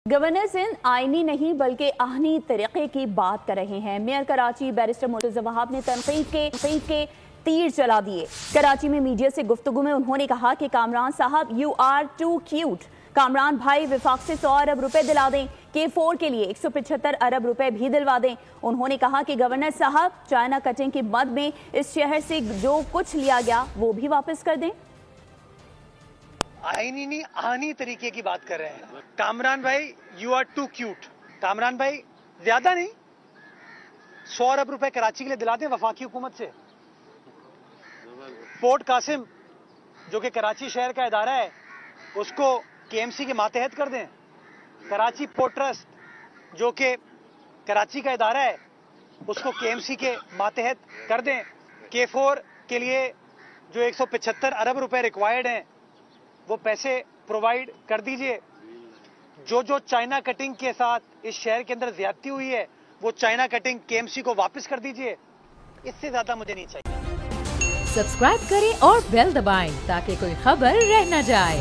Governor Sindh आईनी नहीं बल्कि आहनी तरीके की बात कर रहे हैं। मेयर कराची बैरिस्टर मुर्तज़ा वहाब ने तनकीद के तीर चला दिए। कराची में मीडिया से गुफ्तगू में उन्होंने कहा कि कामरान साहब you are too cute. Kamran भाई विफाक से 100 अरब रुपए दिला दें, K4 के लिए 175 अरब रुपए भी दिलवा दें। उन्होंने कहा कि गवर्नर साहब चाइना कटिंग की मद में इस शहर से जो कुछ लिया गया वो भी वापस कर दें। आईनी नहीं आहनी तरीके की बात कर रहे हैं। कामरान भाई you are too cute. Kamran भाई ज्यादा नहीं, 100 अरब रुपए कराची के लिए दिला दें वफाकी हुकूमत से। पोर्ट कासिम जो कि कराची शहर का इदारा है उसको KMC के मातहत कर दें। कराची पोर्ट ट्रस्ट जो कि कराची का इदारा है उसको KMC के मातहत कर दें। K4 के लिए जो 175 अरब रुपए रिक्वायर्ड हैं वो पैसे प्रोवाइड कर दीजिए। जो चाइना कटिंग के साथ इस शहर के अंदर ज्यादती हुई है वो चाइना कटिंग KMC को वापस कर दीजिए। इससे ज्यादा मुझे नहीं चाहिए। सब्सक्राइब करें और बेल दबाएं ताकि कोई खबर रह न जाए।